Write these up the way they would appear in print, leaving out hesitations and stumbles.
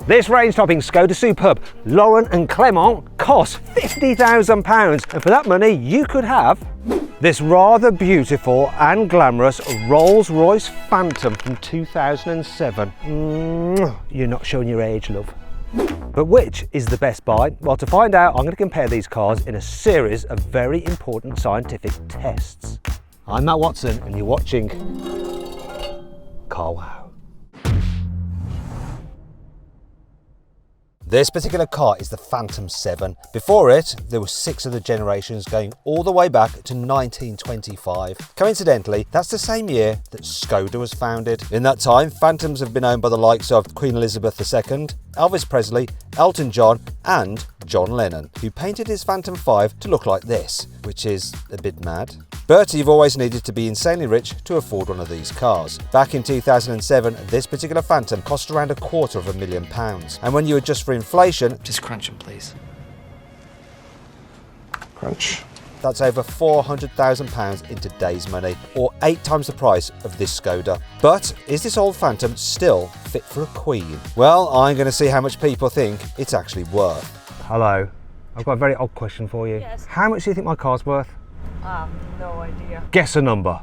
This range-topping Skoda Superb, Lauren and Clement, costs £50,000. And for that money, you could have this rather beautiful and glamorous Rolls-Royce Phantom from 2007. You're not showing your age, love. But which is the best buy? Well, to find out, I'm going to compare these cars in a series of very important scientific tests. I'm Matt Watson, and you're watching CarWow. This particular car is the Phantom 7. Before it, there were 6 of the generations going all the way back to 1925. Coincidentally, that's the same year that Skoda was founded. In that time, Phantoms have been owned by the likes of Queen Elizabeth II, Elvis Presley, Elton John and John Lennon, who painted his Phantom 5 to look like this, which is a bit mad. But you've always needed to be insanely rich to afford one of these cars. Back in 2007, this particular Phantom cost around £250,000. And when you adjust for inflation... Just crunch them, please. Crunch. That's over £400,000 in today's money, or 8 times the price of this Skoda. But is this old Phantom still fit for a queen? Well, I'm going to see how much people think it's actually worth. Hello, I've got a very odd question for you. Yes. How much do you think my car's worth? No idea. Guess a number.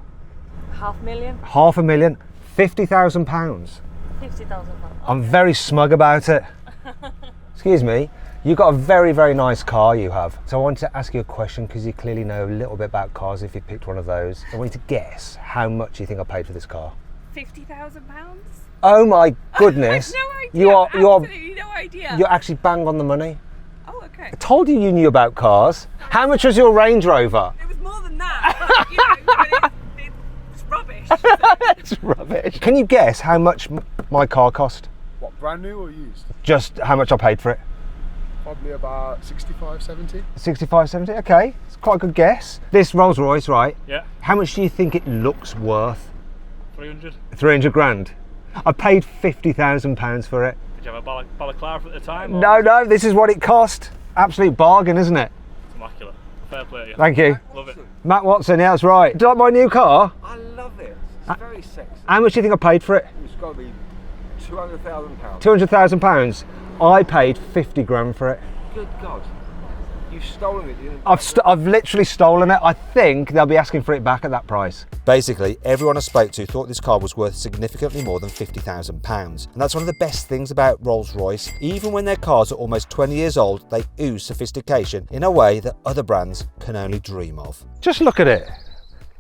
$500,000? £500,000, £50,000. £50,000. I'm very smug about it. Excuse me, you've got a very, very nice car you have. So I wanted to ask you a question because you clearly know a little bit about cars if you picked one of those. I want you to guess how much you think I paid for this car. £50,000? Oh my goodness. I have no idea. Absolutely no idea. You're actually bang on the money. Oh, okay. I told you knew about cars. How much was your Range Rover? It was more than that. But, you know, but it's rubbish. It's rubbish. Can you guess how much my car cost? What, brand new or used? Just how much I paid for it. Probably about 65, 70. 65, 70, okay. It's quite a good guess. This Rolls Royce, right? Yeah. How much do you think it looks worth? 300. 300 grand. I paid £50,000 for it. Did you have a balaclava at the time? Or? No, this is what it cost. Absolute bargain, isn't it? It's immaculate. Fair play to you. Thank you. Love it. Matt Watson, yeah, that's right. Do you like my new car? I love it. It's very sexy. How much do you think I paid for it? It's got to be £200,000. £200,000. I paid 50 grand for it. Good God. You've stolen it. I've literally stolen it. I think they'll be asking for it back at that price. Basically, everyone I spoke to thought this car was worth significantly more than £50,000. And that's one of the best things about Rolls-Royce. Even when their cars are almost 20 years old, they ooze sophistication in a way that other brands can only dream of. Just look at it.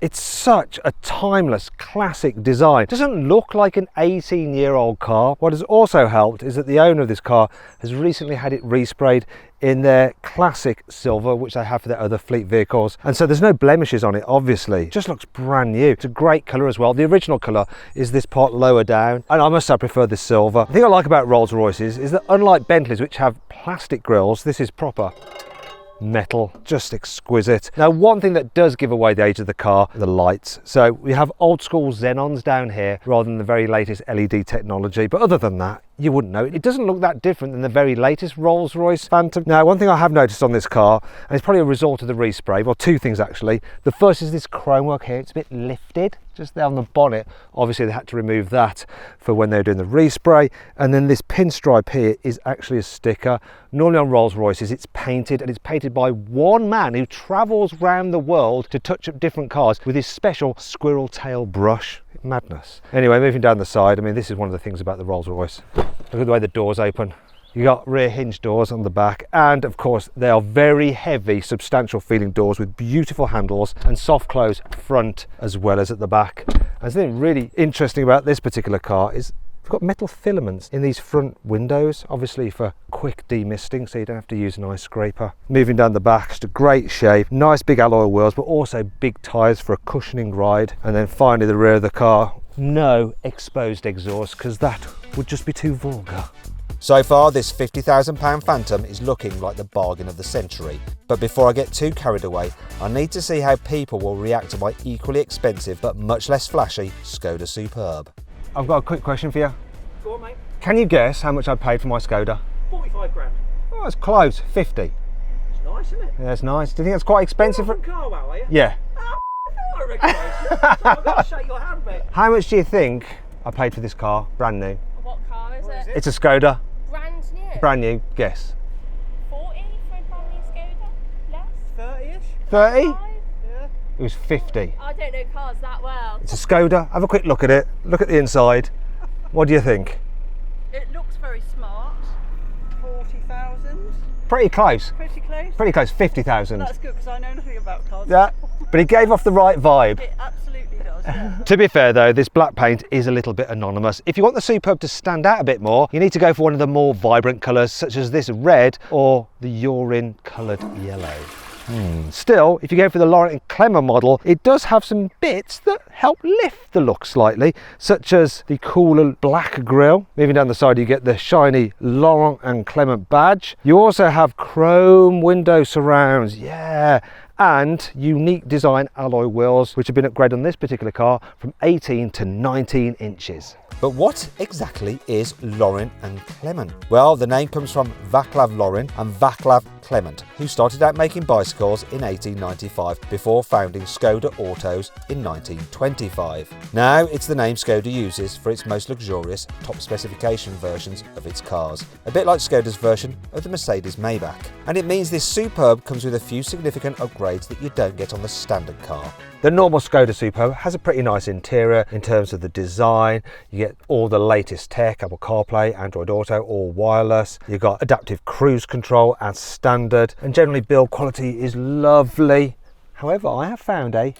It's such a timeless, classic design. It doesn't look like an 18-year-old car. What has also helped is that the owner of this car has recently had it resprayed in their classic silver, which they have for their other fleet vehicles. And so there's no blemishes on it, obviously. It just looks brand new. It's a great colour as well. The original colour is this part lower down, and I must say I prefer the silver. The thing I like about Rolls-Royces is that unlike Bentleys, which have plastic grills, this is proper metal, just exquisite. Now, one thing that does give away the age of the car, the lights. So we have old school xenons down here rather than the very latest LED technology, but other than that, you wouldn't know. It doesn't look that different than the very latest Rolls-Royce Phantom. Now, one thing I have noticed on this car, and it's probably a result of the respray, well, 2 things actually. The first is this chrome work here. It's a bit lifted, just there on the bonnet. Obviously, they had to remove that for when they were doing the respray. And then this pinstripe here is actually a sticker. Normally on Rolls-Royces, it's painted, and it's painted by one man who travels around the world to touch up different cars with his special squirrel tail brush. Madness. Anyway, moving down the side, I mean, this is one of the things about the Rolls-Royce. Look at the way the doors open. You got rear hinge doors on the back, and of course they are very heavy, substantial feeling doors with beautiful handles and soft close front as well as at the back. And something really interesting about this particular car is we've got metal filaments in these front windows, obviously for quick demisting, so you don't have to use an ice scraper. Moving down the back, just a great shape, nice big alloy wheels, but also big tyres for a cushioning ride. And then finally the rear of the car, no exposed exhaust, because that would just be too vulgar. So far, this £50,000 Phantom is looking like the bargain of the century. But before I get too carried away, I need to see how people will react to my equally expensive but much less flashy Skoda Superb. I've got a quick question for you. Go on, mate. Can you guess how much I paid for my Skoda? 45 grand. Oh, it's close, 50. It's nice, isn't it? Yeah, it's nice. Do you think that's quite expensive? You're from carwow, are you? Yeah. I recognise you. I've got to shake your hand, mate. How much do you think I paid for this car, brand new? What car is it? It's a Skoda. Brand Brand new, guess. 40 for a brand new Skoda? Less? 30-ish? 30? Yeah. It was 50. I don't know cars that well. It's a Skoda. Have a quick look at it. Look at the inside. What do you think? It looks very smart. 40,000. Pretty close. Pretty close. Pretty close, 50,000. That's good because I know nothing about cars. Yeah, but it gave off the right vibe. It absolutely does. Yeah. To be fair though, this black paint is a little bit anonymous. If you want the Superb to stand out a bit more, you need to go for one of the more vibrant colours such as this red or the urine coloured yellow. Still, if you go for the Laurent and Clement model, it does have some bits that help lift the look slightly, such as the cooler black grille. Moving down the side, you get the shiny Laurent and Clement badge. You also have chrome window surrounds, yeah, and unique design alloy wheels, which have been upgraded on this particular car from 18 to 19 inches. But what exactly is Laurent and Clement? Well, the name comes from Václav Laurent and Václav Clement, who started out making bicycles in 1895 before founding Skoda Autos in 1925. Now it's the name Skoda uses for its most luxurious top specification versions of its cars, a bit like Skoda's version of the Mercedes Maybach. And it means this Superb comes with a few significant upgrades that you don't get on the standard car. The normal Skoda Superb has a pretty nice interior in terms of the design. You get all the latest tech, Apple CarPlay, Android Auto, all wireless. You've got adaptive cruise control as standard, and generally build quality is lovely. However, I have found a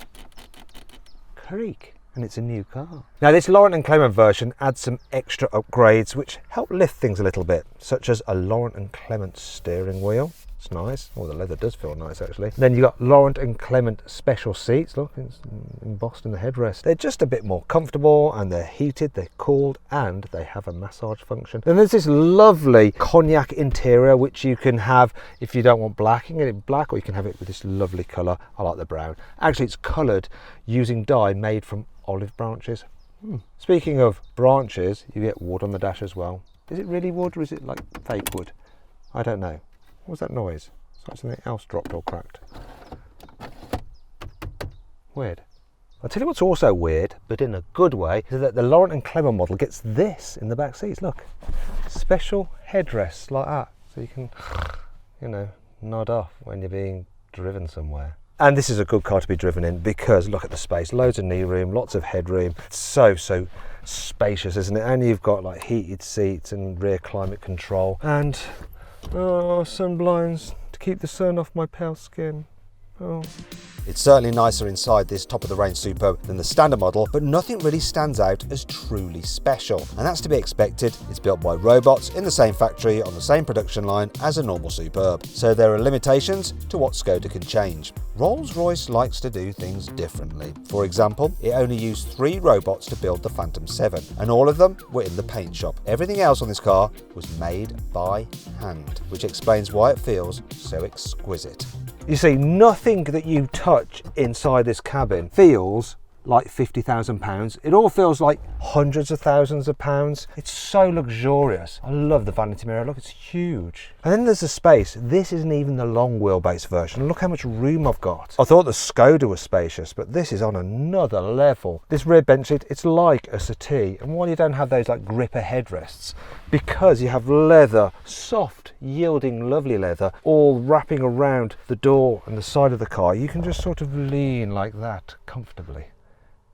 creak, and it's a new car. Now this Laurent and Clement version adds some extra upgrades which help lift things a little bit, such as a Laurent and Clement steering wheel. It's nice. Oh, the leather does feel nice actually. Then you got Laurent and Clement special seats. Look, it's embossed in the headrest. They're just a bit more comfortable, and they're heated, they're cooled, and they have a massage function. Then there's this lovely cognac interior which you can have if you don't want black. You can get it black, or you can have it with this lovely colour. I like the brown. Actually, it's coloured using dye made from olive branches. Speaking of branches, you get wood on the dash as well. Is it really wood, or is it like fake wood? I don't know. What was that noise? It's like something else dropped or cracked. Weird. I'll tell you what's also weird, but in a good way, is that the Laurent and Clement model gets this in the back seats. Look, special headrests like that, so you can, you know, nod off when you're being driven somewhere. And this is a good car to be driven in because look at the space, loads of knee room, lots of headroom. It's so spacious, isn't it? And you've got like heated seats and rear climate control, and sun blinds to keep the sun off my pale skin. Oh. It's certainly nicer inside this top-of-the-range Superb than the standard model, but nothing really stands out as truly special. And that's to be expected. It's built by robots in the same factory on the same production line as a normal Superb. So there are limitations to what Skoda can change. Rolls-Royce likes to do things differently. For example, it only used 3 robots to build the Phantom 7, and all of them were in the paint shop. Everything else on this car was made by hand, which explains why it feels so exquisite. You see, nothing that you touch inside this cabin feels like £50,000. It all feels like hundreds of thousands of pounds. It's so luxurious. I love the vanity mirror. Look, it's huge. And then there's the space. This isn't even the long wheelbase version. Look how much room I've got. I thought the Skoda was spacious, but this is on another level. This rear bench seat, it's like a settee. And while you don't have those like gripper headrests, because you have leather, soft, yielding, lovely leather, all wrapping around the door and the side of the car, you can just sort of lean like that comfortably.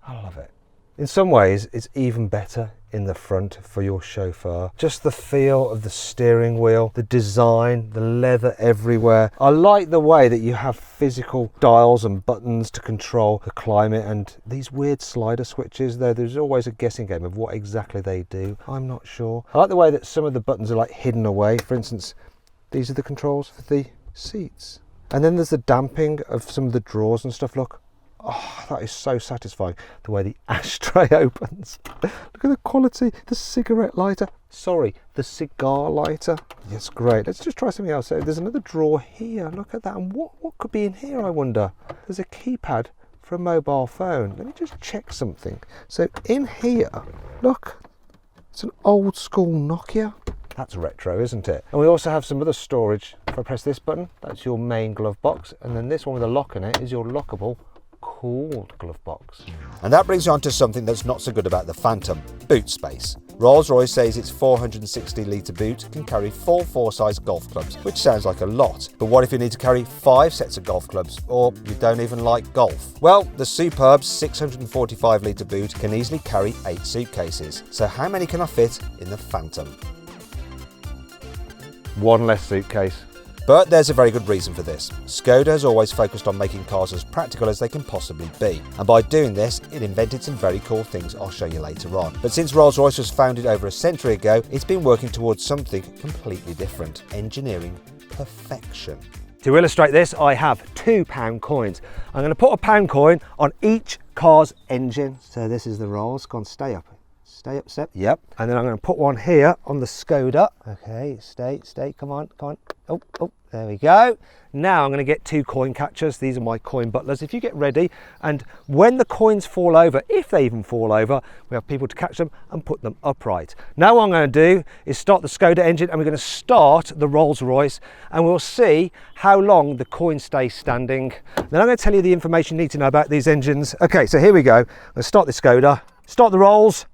I love it. In some ways, it's even better in the front for your chauffeur. Just the feel of the steering wheel, the design, the leather everywhere. I like the way that you have physical dials and buttons to control the climate, and these weird slider switches, though there's always a guessing game of what exactly they do. I'm not sure. I like the way that some of the buttons are like hidden away. For instance, these are the controls for the seats. And then there's the damping of some of the drawers and stuff. Look. Oh, that is so satisfying, the way the ashtray opens. Look at the quality, the cigarette lighter. Sorry, the cigar lighter. Yes, great. Let's just try something else. So there's another drawer here. Look at that. And what could be in here, I wonder? There's a keypad for a mobile phone. Let me just check something. So in here, look, it's an old school Nokia. That's retro, isn't it? And we also have some other storage. If I press this button, that's your main glove box. And then this one with a lock in it is your lockable cooled glove box. And that brings you on to something that's not so good about the Phantom, boot space. Rolls-Royce says its 460 litre boot can carry full 4-size golf clubs, which sounds like a lot. But what if you need to carry 5 sets of golf clubs, or you don't even like golf? Well, the superb 645 litre boot can easily carry 8 suitcases. So how many can I fit in the Phantom? 1 less suitcase. But there's a very good reason for this. Skoda has always focused on making cars as practical as they can possibly be. And by doing this, it invented some very cool things I'll show you later on. But since Rolls-Royce was founded over a century ago, it's been working towards something completely different: engineering perfection. To illustrate this, I have £2 coins. I'm going to put a £1 coin on each car's engine. So this is the Rolls. Go on, stay up, step, yep. And then I'm going to put one here on the Skoda. Okay, stay, come on. Oh, there we go. Now I'm going to get 2 coin catchers. These are my coin butlers. If you get ready, and when the coins fall over, if they even fall over, we have people to catch them and put them upright. Now what I'm going to do is start the Skoda engine, and we're going to start the Rolls-Royce, and we'll see how long the coin stays standing. Then I'm going to tell you the information you need to know about these engines. Okay, so here we go. I'm going to start the Skoda, start the Rolls.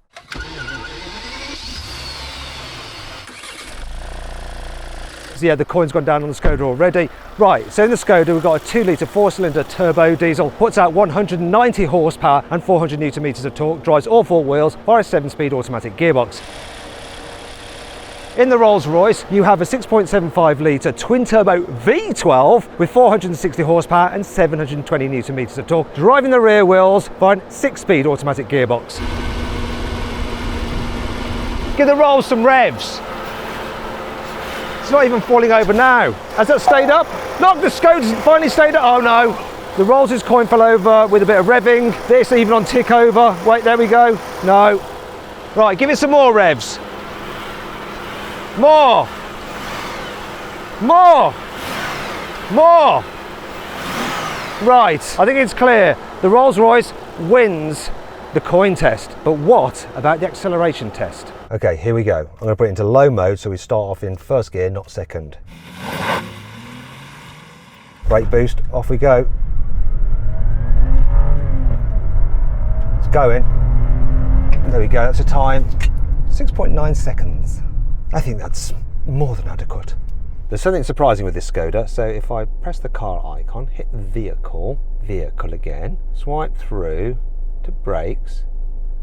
So yeah, the coin's gone down on the Skoda already. Right, so in the Skoda we've got a 2 litre 4-cylinder turbo diesel, puts out 190 horsepower and 400 newton meters of torque, drives all 4 wheels via a 7-speed automatic gearbox. In the Rolls-Royce, you have a 6.75 litre twin-turbo V12 with 460 horsepower and 720 newton meters of torque, driving the rear wheels via a 6-speed automatic gearbox. Give the Rolls some revs. It's not even falling over now. Has that stayed up? Look, the Skoda's finally stayed up. Oh no, the Rolls' coin fell over with a bit of revving. This even on tick over. Wait, there we go. No. Right, give it some more revs. More. Right, I think it's clear. The Rolls-Royce wins the coin test. But what about the acceleration test? Okay, here we go. I'm going to put it into low mode so we start off in first gear, not second. Brake boost, off we go. It's going. There we go, that's a time. 6.9 seconds. I think that's more than adequate. There's something surprising with this Skoda. So if I press the car icon, hit vehicle again, swipe through to brakes,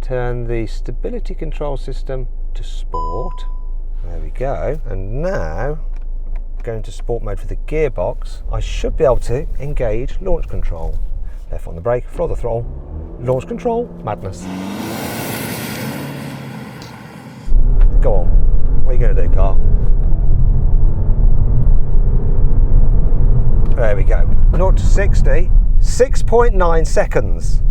turn the stability control system to sport. There we go. And now, going to sport mode for the gearbox, I should be able to engage launch control. Left on the brake, floor the throttle, launch control, madness. Go on. What are you going to do, car? There we go. 0 to 60, 6.9 seconds.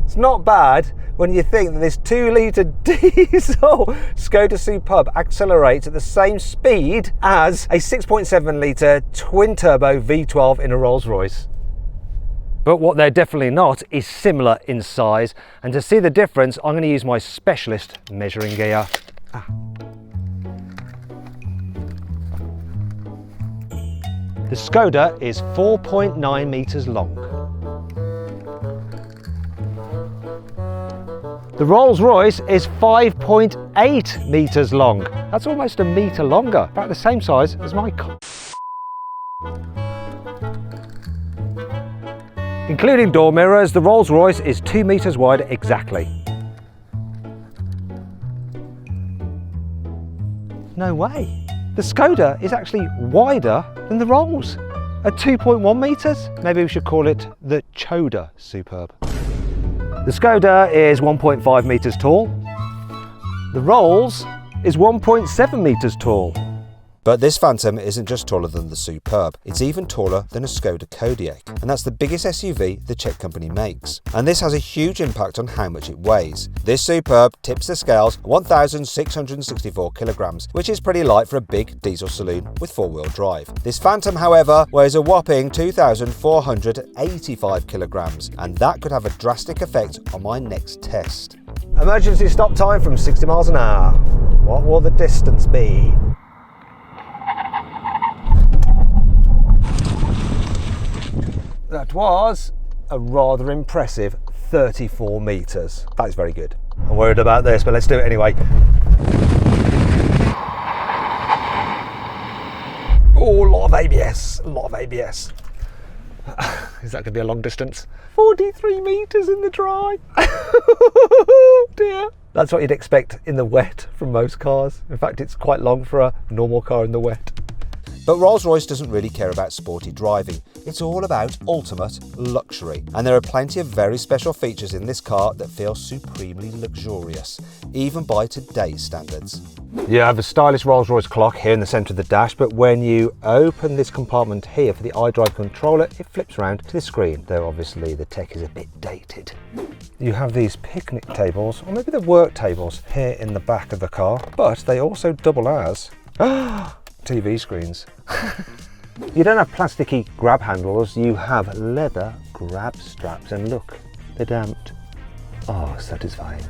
It's not bad when you think that this 2 litre diesel Skoda Superb accelerates at the same speed as a 6.7 litre twin turbo V12 in a Rolls-Royce. But what they're definitely not is similar in size, and to see the difference I'm going to use my specialist measuring gear. The Skoda is 4.9 metres long. The Rolls-Royce is 5.8 metres long. That's almost a metre longer, about the same size as my car. Including door mirrors, the Rolls-Royce is 2 metres wide exactly. No way. The Skoda is actually wider than the Rolls at 2.1 metres. Maybe we should call it the Choda Superb. The Skoda is 1.5 metres tall. The Rolls is 1.7 metres tall. But this Phantom isn't just taller than the Superb, it's even taller than a Skoda Kodiaq, and that's the biggest SUV the Czech company makes. And this has a huge impact on how much it weighs. This Superb tips the scales 1,664 kilograms, which is pretty light for a big diesel saloon with four-wheel drive. This Phantom, however, weighs a whopping 2,485 kilograms, and that could have a drastic effect on my next test. Emergency stop time from 60 miles an hour. What will the distance be? That was a rather impressive 34 metres. That is very good. I'm worried about this, but let's do it anyway. Oh, a lot of ABS, a lot of ABS. Is that going to be a long distance? 43 metres in the dry. Dear. That's what you'd expect in the wet from most cars. In fact, it's quite long for a normal car in the wet. But Rolls-Royce doesn't really care about sporty driving. It's all about ultimate luxury. And there are plenty of very special features in this car that feel supremely luxurious, even by today's standards. You have a stylish Rolls-Royce clock here in the centre of the dash, but when you open this compartment here for the iDrive controller, it flips around to the screen, though obviously the tech is a bit dated. You have these picnic tables, or maybe the work tables, here in the back of the car, but they also double as TV screens. You don't have plasticky grab handles, you have leather grab straps, and look, they're damped. Oh, satisfying.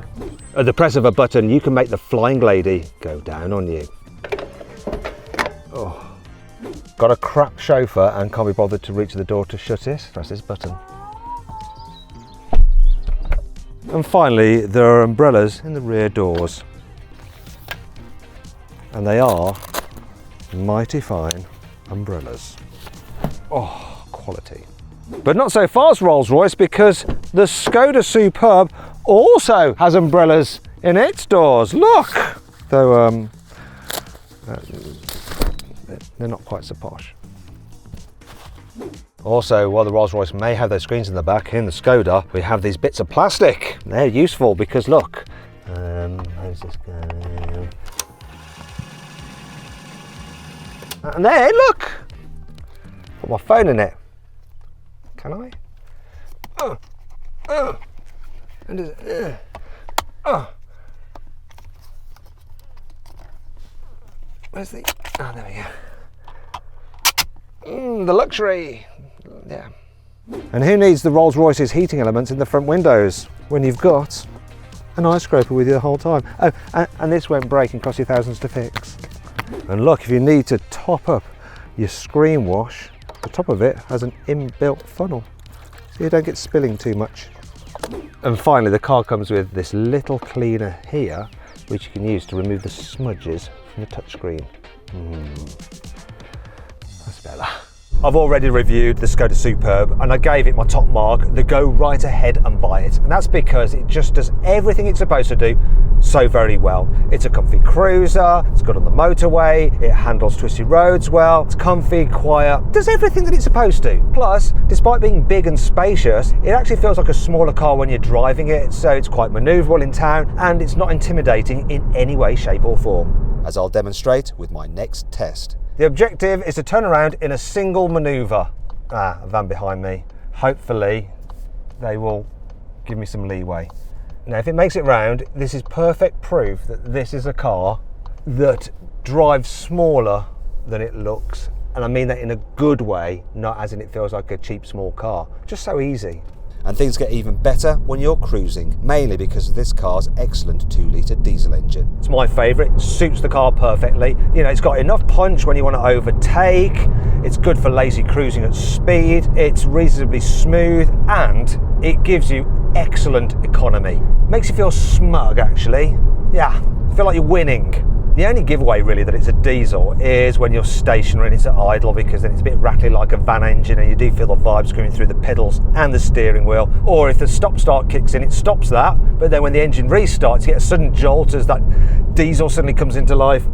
At the press of a button, you can make the flying lady go down on you. Oh. Got a crap chauffeur and can't be bothered to reach the door to shut it? Press this button. And finally, there are umbrellas in the rear doors. And they are mighty fine umbrellas. Oh, quality. But not so fast, Rolls-Royce, because the Skoda Superb also has umbrellas in its doors. Look! Though, they're not quite so posh. Also, while the Rolls-Royce may have those screens in the back, in the Skoda, we have these bits of plastic. They're useful because look, how's this going? And there, look! Put my phone in it. Can I? Where's the? Oh, there we go. The luxury. Yeah. And who needs the Rolls-Royce's heating elements in the front windows when you've got an ice scraper with you the whole time? Oh, and this won't break and cost you thousands to fix. And look, if you need to top up your screen wash, the top of it has an inbuilt funnel, so you don't get spilling too much. And finally, the car comes with this little cleaner here, which you can use to remove the smudges from the touchscreen. That's better. I've already reviewed the Skoda Superb and I gave it my top mark, the go right ahead and buy it. And that's because it just does everything it's supposed to do so very well. It's a comfy cruiser, it's good on the motorway, it handles twisty roads well, it's comfy, quiet, does everything that it's supposed to. Plus, despite being big and spacious, it actually feels like a smaller car when you're driving it, so it's quite manoeuvrable in town and it's not intimidating in any way, shape or form. As I'll demonstrate with my next test. The objective is to turn around in a single manoeuvre. A van behind me. Hopefully they will give me some leeway. Now if it makes it round, this is perfect proof that this is a car that drives smaller than it looks. And I mean that in a good way, not as in it feels like a cheap small car. Just so easy. And things get even better when you're cruising, mainly because of this car's excellent 2-litre diesel engine. It's my favourite, it suits the car perfectly. You know, it's got enough punch when you want to overtake, it's good for lazy cruising at speed, it's reasonably smooth, and it gives you excellent economy. Makes you feel smug, actually. Yeah, feel like you're winning. The only giveaway really that it's a diesel is when you're stationary and it's at idle, because then it's a bit rattly like a van engine and you do feel the vibes coming through the pedals and the steering wheel. Or if the stop-start kicks in, it stops that, but then when the engine restarts, you get a sudden jolt as that diesel suddenly comes into life.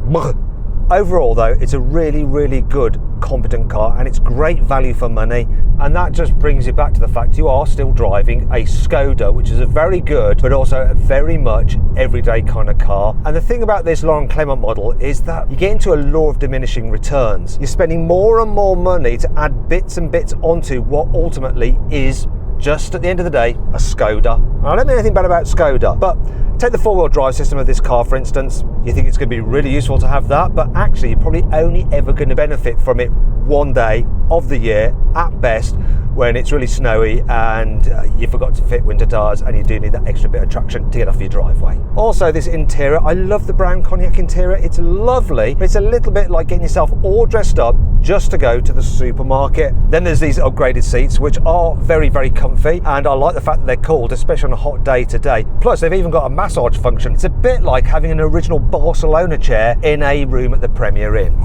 Overall though, it's a really, really good, competent car and it's great value for money, and that just brings you back to the fact you are still driving a Skoda, which is a very good but also a very much everyday kind of car. And the thing about this Laurent Clement model is that you get into a law of diminishing returns. You're spending more and more money to add bits and bits onto what ultimately is just at the end of the day a Skoda. And I don't know anything bad about Skoda, but take the four-wheel drive system of this car for instance. You think it's going to be really useful to have that, but actually you're probably only ever going to benefit from it one day of the year at best, when it's really snowy and you forgot to fit winter tyres and you do need that extra bit of traction to get off your driveway. Also, this interior, I love the brown cognac interior. It's lovely, but it's a little bit like getting yourself all dressed up just to go to the supermarket. Then there's these upgraded seats, which are very, very comfy, and I like the fact that they're cooled, especially on a hot day today. Plus, they've even got a massage function. It's a bit like having an original Barcelona chair in a room at the Premier Inn.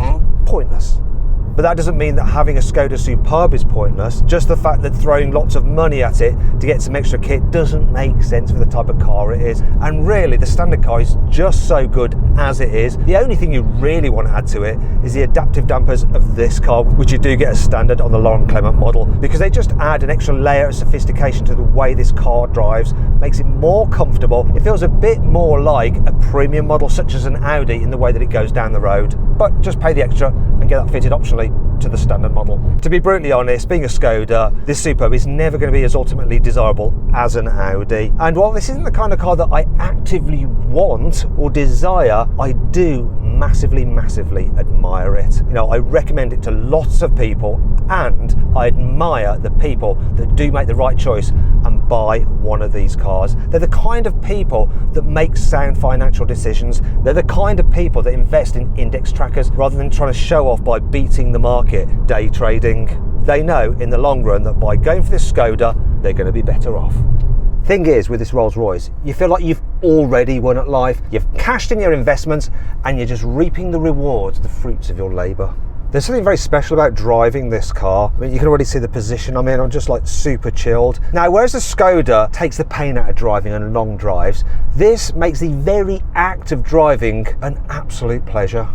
Pointless. But that doesn't mean that having a Skoda Superb is pointless. Just the fact that throwing lots of money at it to get some extra kit doesn't make sense for the type of car it is. And really, the standard car is just so good as it is. The only thing you really want to add to it is the adaptive dampers of this car, which you do get as standard on the Laurent Clement model, because they just add an extra layer of sophistication to the way this car drives, makes it more comfortable. It feels a bit more like a premium model, such as an Audi, in the way that it goes down the road. But just pay the extra and get that fitted optionally to the standard model. To be brutally honest, being a Skoda, this Superb is never going to be as ultimately desirable as an Audi. And while this isn't the kind of car that I actively want or desire, I do massively admire it. You know, I recommend it to lots of people, and I admire the people that do make the right choice and buy one of these cars. They're the kind of people that make sound financial decisions. They're the kind of people that invest in index trackers rather than trying to show off by beating the market day trading. They know in the long run that by going for this Skoda, they're going to be better off. Thing is, with this Rolls-Royce, you feel like you've already won at life. You've cashed in your investments and you're just reaping the rewards, the fruits of your labour. There's something very special about driving this car. I mean, you can already see the position I'm in. I'm just like super chilled. Now, whereas the Skoda takes the pain out of driving on long drives, this makes the very act of driving an absolute pleasure.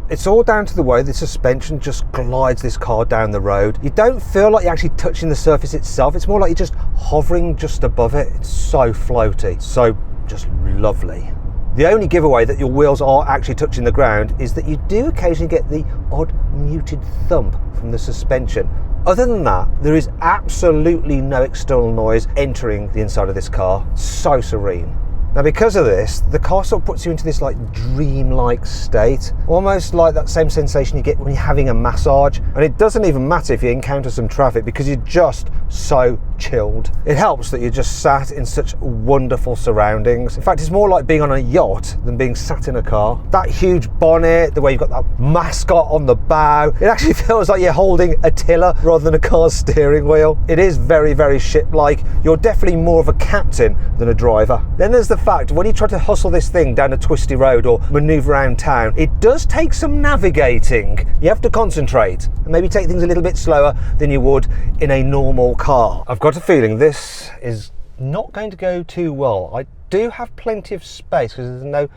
It's all down to the way the suspension just glides this car down the road. You don't feel like you're actually touching the surface itself. It's more like you're just hovering just above it. It's so floaty, so just lovely. The only giveaway that your wheels are actually touching the ground is that you do occasionally get the odd muted thump from the suspension. Other than that, there is absolutely no external noise entering the inside of this car. So serene. Now, because of this, the car sort of puts you into this like dream-like state, almost like that same sensation you get when you're having a massage. And it doesn't even matter if you encounter some traffic because you're just so chilled. It helps that you're just sat in such wonderful surroundings. In fact, it's more like being on a yacht than being sat in a car. That huge bonnet, the way you've got that mascot on the bow, it actually feels like you're holding a tiller rather than a car's steering wheel. It is very, very ship-like. You're definitely more of a captain than a driver. Then there's the fact when you try to hustle this thing down a twisty road or maneuver around town, it does take some navigating. You have to concentrate and maybe take things a little bit slower than you would in a normal car. I've got a feeling this is not going to go too well. I do have plenty of space because there's no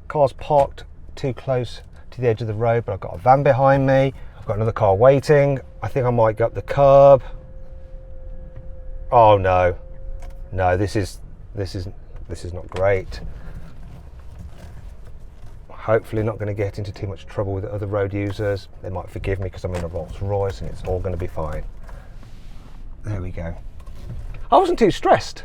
cars parked too close to the edge of the road, but I've got a van behind me. I've got another car waiting. I think I might go up the curb. Oh no, this is not great. Hopefully not going to get into too much trouble with other road users. They might forgive me because I'm in a Rolls-Royce and it's all going to be fine. There we go. I wasn't too stressed.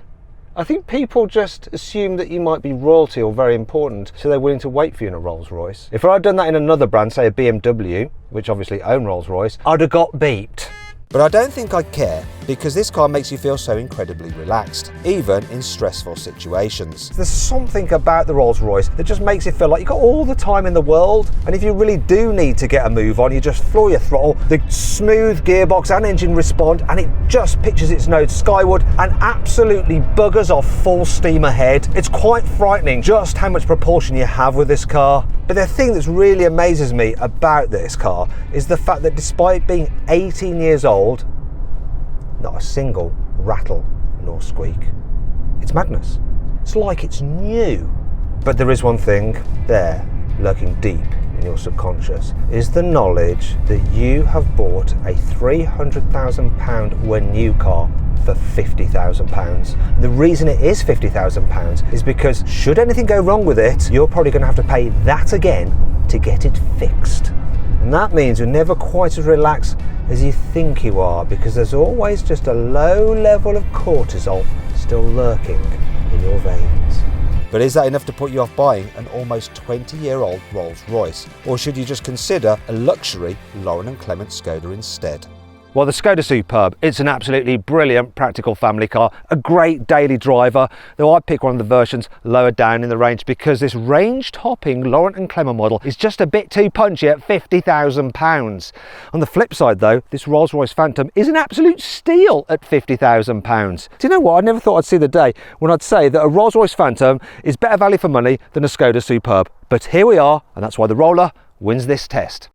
I think people just assume that you might be royalty or very important, so they're willing to wait for you in a Rolls-Royce. If I'd done that in another brand, say a BMW, which obviously own Rolls-Royce, I'd have got beeped. But I don't think I'd care because this car makes you feel so incredibly relaxed, even in stressful situations. There's something about the Rolls-Royce that just makes it feel like you've got all the time in the world, and if you really do need to get a move on, you just floor your throttle, the smooth gearbox and engine respond, and it just pitches its nose skyward and absolutely buggers off full steam ahead. It's quite frightening just how much propulsion you have with this car. But the thing that really amazes me about this car is the fact that despite being 18 years old, not a single rattle nor squeak. It's madness. It's like it's new. But there is one thing there, lurking deep in your subconscious, is the knowledge that you have bought a £300,000 when new car for £50,000. The reason it is £50,000 is because should anything go wrong with it, you're probably going to have to pay that again to get it fixed. And that means you're never quite as relaxed as you think you are, because there's always just a low level of cortisol still lurking in your veins. But is that enough to put you off buying an almost 20-year-old Rolls-Royce? Or should you just consider a luxury Laurent and Clement Skoda instead? Well, the Skoda Superb, it's an absolutely brilliant practical family car, a great daily driver, though I'd pick one of the versions lower down in the range because this range-topping Laurent and Clement model is just a bit too punchy at £50,000. On the flip side though, this Rolls-Royce Phantom is an absolute steal at £50,000. Do you know what? I never thought I'd see the day when I'd say that a Rolls-Royce Phantom is better value for money than a Skoda Superb. But here we are, and that's why the Roller wins this test.